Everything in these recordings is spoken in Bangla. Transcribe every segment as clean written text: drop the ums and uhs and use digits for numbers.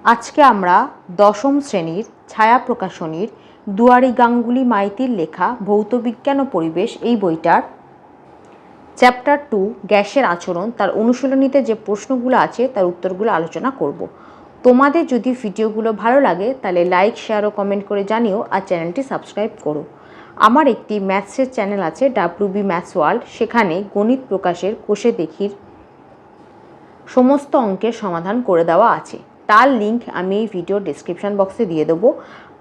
আজকে আমরা দশম শ্রেণীর ছায়া প্রকাশনীর দুয়ারি গাঙ্গুলি মাইতির লেখা ভৌতবিজ্ঞান ও পরিবেশ এই বইটার চ্যাপ্টার 2 গ্যাসের আচরণ তার অনুশীলনীতে যে প্রশ্নগুলো আছে তার উত্তরগুলো আলোচনা করব। তোমাদের যদি ভিডিওগুলো ভালো লাগে তাহলে লাইক, শেয়ার ও কমেন্ট করে জানিও, আর চ্যানেলটি সাবস্ক্রাইব করো। আমার একটি ম্যাথসের চ্যানেল আছে WB ম্যাথস ওয়ার্ল্ড, সেখানে গণিত প্রকাশের কোষে দেখির সমস্ত অঙ্কের সমাধান করে দেওয়া আছে। তার লিঙ্ক আমি এই ভিডিও ডেসক্রিপশন বক্সে দিয়ে দেবো,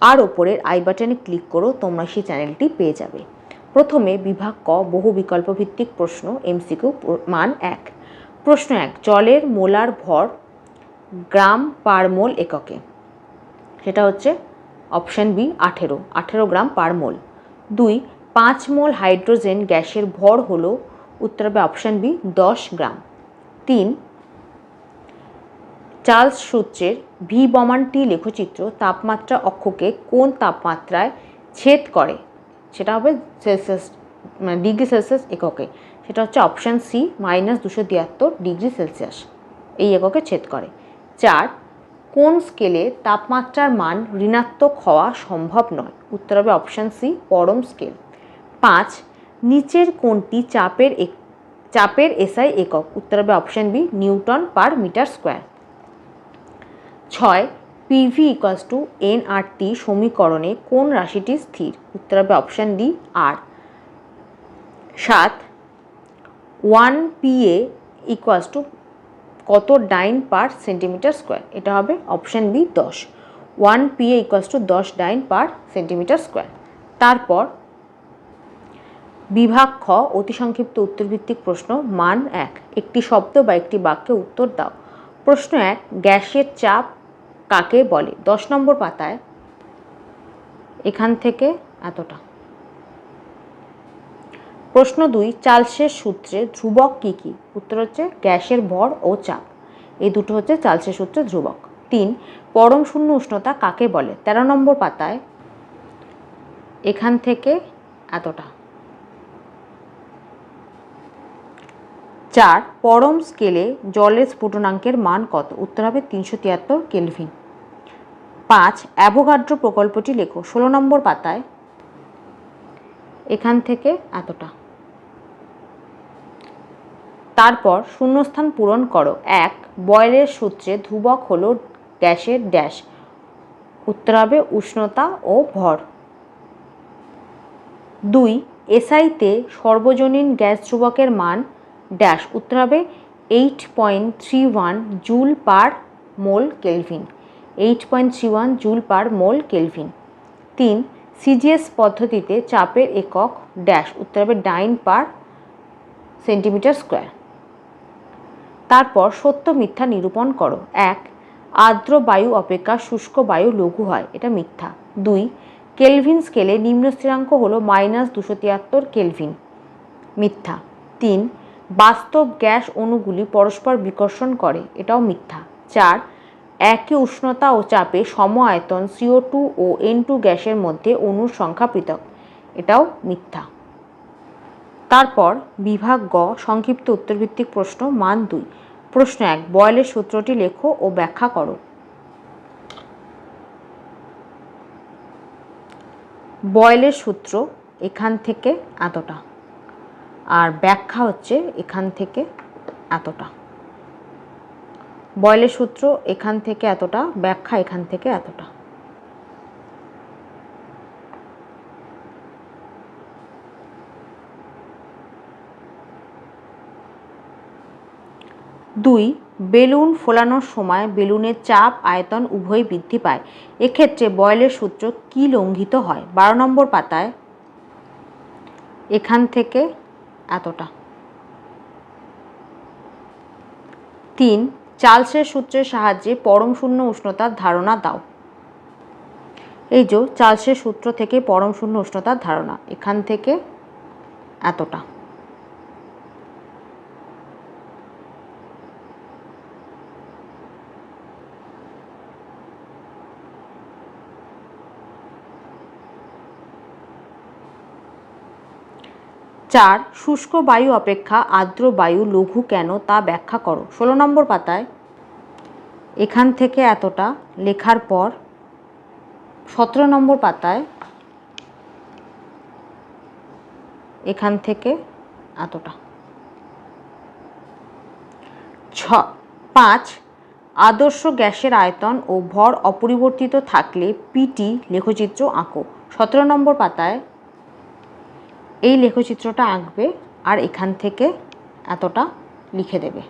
আর ওপরের আই বাটনে ক্লিক করো, তোমরা সেই চ্যানেলটি পেয়ে যাবে। প্রথমে বিভাগ ক, বহু বিকল্প ভিত্তিক প্রশ্ন, MCQ মান 1। প্রশ্ন 1, জলের মোলার ভর গ্রাম পার মোল এককে। সেটা হচ্ছে অপশান বি 18 গ্রাম পার মোল। 2, 5 মোল হাইড্রোজেন গ্যাসের ভর হলো, উত্তর হবে অপশান বি 10 গ্রাম। 3, চার্লস সূত্রের ভি বমানটি লেখচিত্র তাপমাত্রা অক্ষকে কোন তাপমাত্রায় ছেদ করে? সেটা হবে সেলসিয়াস, ডিগ্রি সেলসিয়াস এককে। সেটা হচ্ছে অপশান সি -273 ডিগ্রি সেলসিয়াস, এই এককে ছেদ করে। 4, কোন স্কেলে তাপমাত্রার মান ঋণাত্মক হওয়া সম্ভব নয়? উত্তর হবে অপশান সি পরম স্কেল। 5, নিচের কোনটি চাপের এসআই একক? উত্তর হবে option B newton per meter square. 6, PV = nRT সমীকরণে কোন রাশিটি স্থির? উত্তর হবে অপশান ডি আর। 7, 1 PA = কত ডাইন পার সেন্টিমিটার স্কোয়ার? এটা হবে অপশান বি 10। 1 PA = 10 ডাইন পার সেন্টিমিটার স্কোয়ার। তারপর বিভাগ খ, অতি সংক্ষিপ্ত উত্তরভিত্তিক প্রশ্ন মান 1। একটি শব্দ বা একটি বাক্যে উত্তর দাও। প্রশ্ন 1, গ্যাসের চাপ কাকে বলে? 10 নম্বর পাতায় এখান থেকে এতটা। প্রশ্ন 2, চার্লসের সূত্রে ধ্রুবক কী কী? উত্তর হচ্ছে গ্যাসের ভর ও চাপ, এই দুটো হচ্ছে চার্লসের সূত্রে ধ্রুবক। 3, পরম শূন্য উষ্ণতা কাকে বলে? 13 নম্বর পাতায় এখান থেকে এতটা। 4, পরম স্কেলে জলের স্ফুটনাঙ্কের মান কত? উত্তর হবে 373 কেলভিন। 5, অ্যাভোগাড্রো প্রকল্পটি লেখো। 16 নম্বর পাতায় এখান থেকে এতটা। তারপর শূন্যস্থান পূরণ করো। 1, বয়েলের সূত্রে ধ্রুবক হলো গ্যাসের ড্যাশ। উত্তর হবে উষ্ণতা ও ভর। 2, এসআইতে সর্বজনীন গ্যাস ধ্রুবকের মান ড্যাশ। উত্তর হবে 8.31 joule per mole kelvin. 8.31 joule per mole kelvin. 3, CGS পদ্ধতিতে চাপের একক ড্যাশ। উত্তর হবে ডাইন পার সেন্টিমিটার স্কোয়ার। তারপর সত্য মিথ্যা নিরূপণ করো। 1, আর্দ্র বায়ু অপেক্ষা শুষ্ক বায়ু লঘু হয়, এটা মিথ্যা। 2, কেলভিন স্কেলে নিম্ন স্থিরাঙ্ক হলো -273 কেলভিন, মিথ্যা। 3, বাস্তব গ্যাস অণুগুলি পরস্পর বিকর্ষণ করে, এটাও মিথ্যা। 4, একই উষ্ণতা ও চাপে সম আয়তন CO2 ও N2 গ্যাসের মধ্যে অণুর সংখ্যা পৃথক, এটাও মিথ্যা। তারপর বিভাগ গ, সংক্ষিপ্ত উত্তরভিত্তিক প্রশ্ন মান 2। প্রশ্ন 1, বয়েলের সূত্রটি লেখো ও ব্যাখ্যা করো। বয়েলের সূত্র এখান থেকে এতটা, আর ব্যাখ্যা হচ্ছে এখান থেকে এতটা। বয়েলের সূত্র এখান থেকে এতটা, ব্যাখ্যা এখান থেকে এতটা। 2, বেলুন ফোলানোর সময় বেলুনের চাপ আয়তন উভয়ই বৃদ্ধি পায়, এক্ষেত্রে বয়েলের সূত্র কি লঙ্ঘিত হয়? 12 নম্বর পাতায় এখান থেকে এতটা। 3, চার্লসের সূত্রের সাহায্যে পরম শূন্য উষ্ণতার ধারণা দাও। এই যে চার্লসের সূত্র থেকে পরম শূন্য উষ্ণতার ধারণা, এখান থেকে এতটা। 4, শুষ্ক বায়ু অপেক্ষা আর্দ্র বায়ু লঘু কেন তা ব্যাখ্যা করো। 16 নম্বর পাতায় এখান থেকে এতটা লেখার পর 17 নম্বর পাতায় এখান থেকে এতটা। 5 আদর্শ গ্যাসের আয়তন ও ভর অপরিবর্তিত থাকলে পিটি লেখচিত্র আঁকো। 17 নম্বর পাতায় এই লেখচিত্রটা আঁকবে আর এখান থেকে এতটা লিখে দেবে।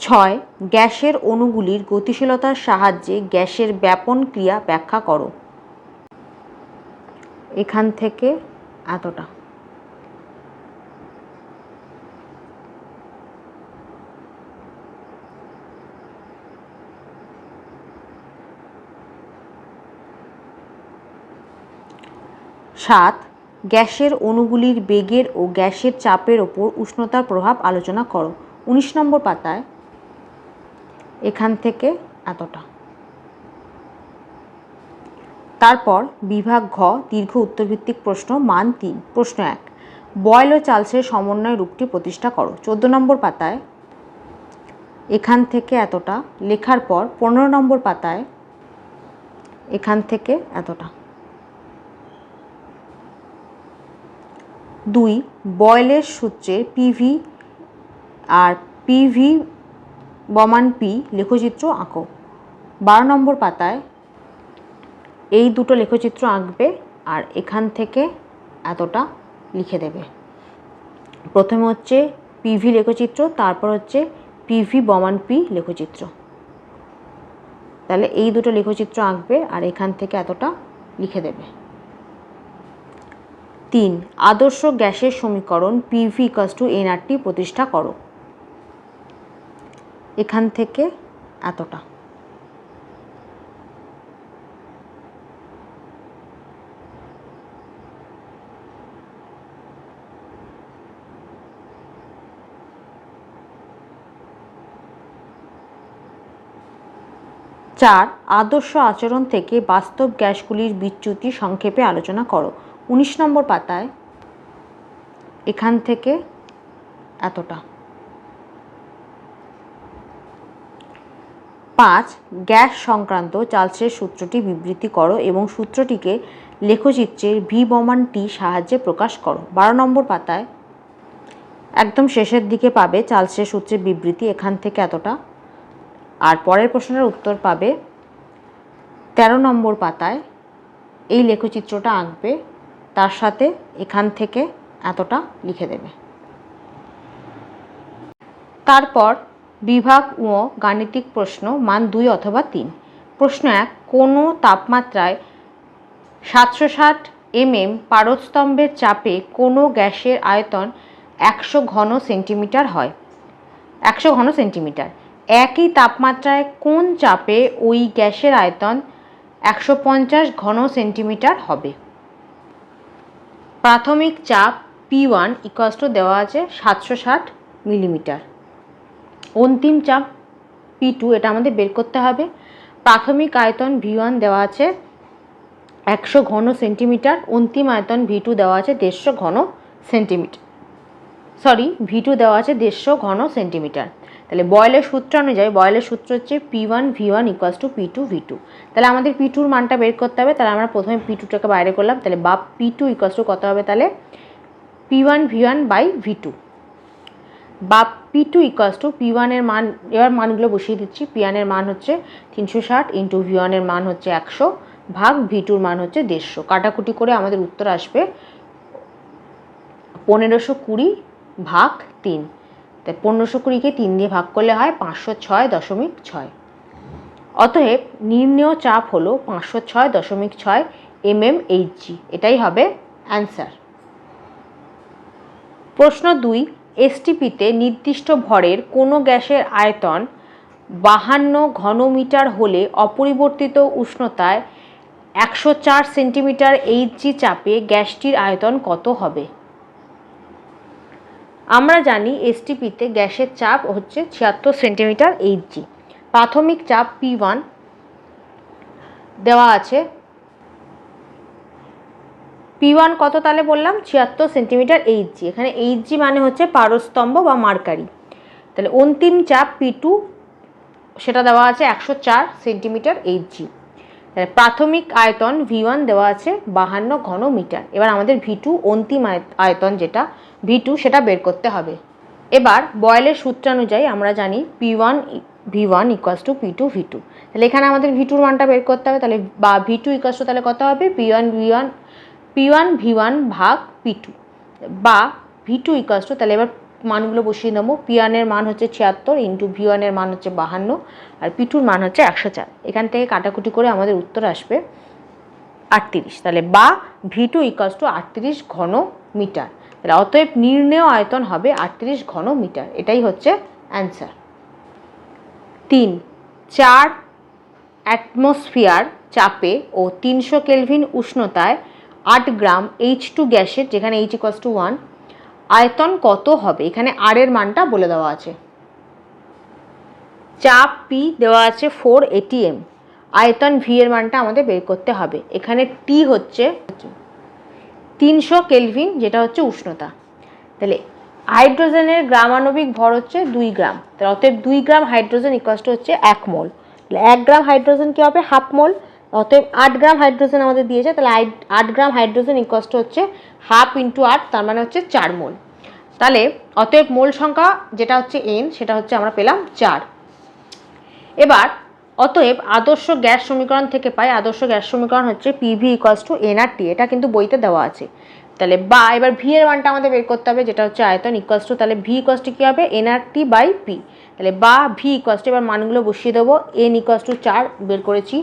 6 গ্যাসের অণুগুলির গতিশীলতার সাহায্যে গ্যাসের ব্যাপন ক্রিয়া ব্যাখ্যা করো। এখান থেকে এতটা। 7 গ্যাসের অণুগুলির বেগের ও গ্যাসের চাপের ওপর উষ্ণতার প্রভাব আলোচনা করো। 19 নম্বর পাতায় এখান থেকে এতটা। তারপর বিভাগ ঘ দীর্ঘ উত্তরভিত্তিক প্রশ্ন মান 3। প্রশ্ন 1 বয়েল ও চার্লসের সমন্বয় রূপটি প্রতিষ্ঠা করো। 14 নম্বর পাতায় এখান থেকে এতটা লেখার পর 15 নম্বর পাতায় এখান থেকে এতটা। 2 বয়েলের সূত্রের পিভি আর পিভি বমান পি লেখচিত্র আঁকো। 12 নম্বর পাতায় এই দুটো লেখচিত্র আঁকবে আর এখান থেকে এতটা লিখে দেবে। প্রথমে হচ্ছে পিভি লেখচিত্র, তারপর হচ্ছে পিভি বমান পি লেখচিত্র। তাহলে এই দুটো লেখচিত্র আঁকবে আর এখান থেকে এতটা লিখে দেবে। 3 আদর্শ গ্যাসের সমীকরণ পিভি = nRT প্রতিষ্ঠা করো। এখান থেকে এতটা। 4 আদর্শ আচরণ থেকে বাস্তব গ্যাসগুলির বিচ্যুতি সংক্ষেপে আলোচনা করো। 19 নম্বর পাতায় এখান থেকে এতটা। 5 গ্যাস সংক্রান্ত চার্লসের সূত্রটি বিবৃতি করো এবং সূত্রটিকে লেখচিত্রের ভি বমান টি সাহায্যে প্রকাশ করো। 12 নম্বর পাতায় একদম শেষের দিকে পাবে চার্লসের সূত্রের বিবৃতি, এখান থেকে এতটা। আর পরের প্রশ্নের উত্তর পাবে 13 নম্বর পাতায় এই লেখচিত্রটা আঁকবে, তার সাথে এখান থেকে এতটা লিখে দেবে। তারপর বিভাগ ও গাণিতিক প্রশ্ন মান 2 অথবা 3। প্রশ্ন 1 কোনো তাপমাত্রায় 760 mm পারস্তম্ভের চাপে কোনো গ্যাসের আয়তন 100 ঘন সেন্টিমিটার হয়। 100 ঘন সেন্টিমিটার। একই তাপমাত্রায় কোন চাপে ওই গ্যাসের আয়তন 150 ঘন সেন্টিমিটার হবে? প্রাথমিক চাপ P1 = দেওয়া আছে 760 মিলিমিটার। অন্তিম চাপ P2 এটা আমাদের বের করতে হবে। প্রাথমিক আয়তন V1 দেওয়া আছে 100 ঘন সেন্টিমিটার, অন্তিম আয়তন V2 দেওয়া আছে 150 ঘন সেন্টিমিটার। V2 দেওয়া আছে 150 ঘন সেন্টিমিটার। তাহলে বয়েলের সূত্র অনুযায়ী বয়েলের সূত্র হচ্ছে P1 V1 = P2 V2। তাহলে আমাদের P2-র মানটা বের করতে হবে। তাহলে আমরা প্রথমে P2টাকে বাইরে করলাম। তাহলে বা P2 = কত হবে? তাহলে P1 V1 বাই V2 বা P2 = P1 এর মান, এবার মানগুলো বসিয়ে দিচ্ছি। P1 এর মান হচ্ছে 360 × V1 এর মান হচ্ছে 100 ভাগ V2-র মান হচ্ছে 150। কাটাকুটি করে আমাদের উত্তর আসবে 1520 ভাগ 3। তাই 1520-কে 3 দিয়ে ভাগ করলে হয় 506.6। অতএব নির্ণেয় চাপ হলো 506.6 mmHg। এটাই হবে অ্যান্সার। প্রশ্ন 2 এসটিপিতে নির্দিষ্ট ভরের কোনো গ্যাসের আয়তন 52 ঘনমিটার হলে অপরিবর্তিত উষ্ণতায় 104 সেন্টিমিটার Hg চাপে গ্যাসটির আয়তন কত হবে? আমরা জানি এসটিপিতে গ্যাসের চাপ হচ্ছে 76 সেন্টিমিটার Hg। প্রাথমিক চাপ P1 দেওয়া আছে, P1 কত তাহলে বললাম 76 সেন্টিমিটার Hg। এখানে Hg মানে হচ্ছে পারস্তম্ভ বা মার্কারি। তাহলে অন্তিম চাপ P2 সেটা দেওয়া আছে 104 সেন্টিমিটার Hg। তাহলে প্রাথমিক আয়তন V1 দেওয়া আছে 52 ঘন মিটার। এবার আমাদের V2 অন্তিম আয়তন যেটা V2 সেটা বের করতে হবে। এবার বয়েলের সূত্রানুযায়ী আমরা জানি P1 V1 equals to P2 V2। তাহলে এখানে আমাদের V2 এর মানটা বের করতে হবে। তাহলে বা V2 ইকুয়ালস টু তাহলে কত হবে P1 V1 ভাগ P2 বা V2 ইকুয়ালস টু, তাহলে এবার মানগুলো বসিয়ে নেবো। P1 এর মান হচ্ছে 76 ইন্টু V1 এর মান হচ্ছে 52 আর P2 এর মান হচ্ছে 104। এখান থেকে কাটাকুটি করে আমাদের উত্তর আসবে 38। তাহলে বা V2 ইকুয়ালস টু 38 ঘন মিটার। তাহলে অতএব নির্ণেয় আয়তন হবে 38 ঘন মিটার। এটাই হচ্ছে অ্যান্সার। 3 4 অ্যাটমসফিয়ার চাপে ও 300 কেলভিন উষ্ণতায় 8 গ্রাম H2 গ্যাসের, যেখানে H ইকুয়ালস টু 1, আয়তন কত হবে? এখানে আর এর মানটা বলে দেওয়া আছে। চাপ P দেওয়া আছে 4 atm, আয়তন V এর মানটা আমাদের বের করতে হবে। এখানে T হচ্ছে 300 কেলভিন, যেটা হচ্ছে উষ্ণতা। তাহলে হাইড্রোজেনের গ্রামাণবিক ভর হচ্ছে 2 গ্রাম। তাহলে অতএব 2 গ্রাম হাইড্রোজেন ইকুয়ালস টু হচ্ছে 1 মোল। তাহলে 1 গ্রাম হাইড্রোজেন কি হবে? হাফ মোল। অতএব 8 গ্রাম হাইড্রোজেন আমাদের দিয়েছে। তাহলে 8 গ্রাম হাইড্রোজেন ইকুয়ালস টু হচ্ছে হাফ ইন্টু 8, তার মানে হচ্ছে 4 মোল। তাহলে অতএব মোল সংখ্যা যেটা হচ্ছে N, সেটা হচ্ছে আমরা পেলাম 4। এবার অতএব আদর্শ গ্যাস সমীকরণ থেকে পাই, আদর্শ গ্যাস সমীকরণ হচ্ছে PV ইকুয়ালস টু nRT। এটা কিন্তু বইতে দেওয়া আছে। তাহলে বা এবার V এর মানটা আমাদের বের করতে হবে, যেটা হচ্ছে আয়তন ইকুয়ালস টু, তাহলে V ইকুয়ালস টু কী হবে? nRT by P। তাহলে বা V ইকুয়ালস টু, এবার মানগুলো বসিয়ে দেবো। N ইকুয়ালস টু 4 বের করেছি,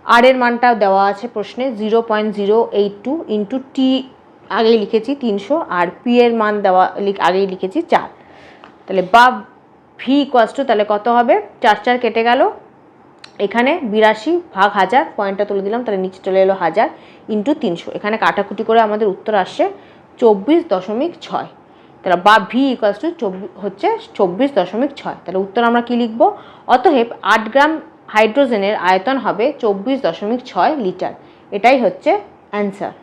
আর এর মানটা দেওয়া আছে প্রশ্নে 0.082 ইন্টু T আগেই লিখেছি 300 আর P এর মান দেওয়া আগেই লিখেছি 4। তাহলে বা V ইকুয়ালস টু তাহলে কত হবে? 4 4 কেটে গেল, এখানে 82 ভাগ 1000, পয়েন্টটা তুলে দিলাম, তাহলে নিচে চলে এলো 1000 ইন্টু 300। এখানে কাটাকুটি করে আমাদের উত্তর আসছে 24.6। তাহলে বা V ইকুয়ালস টু হচ্ছে 24.6। তাহলে উত্তর আমরা কি লিখব? অতএব 8 গ্রাম হাইড্রোজেনের আয়তন হবে 24.6 লিটার। এটাই হচ্ছে অ্যান্সার।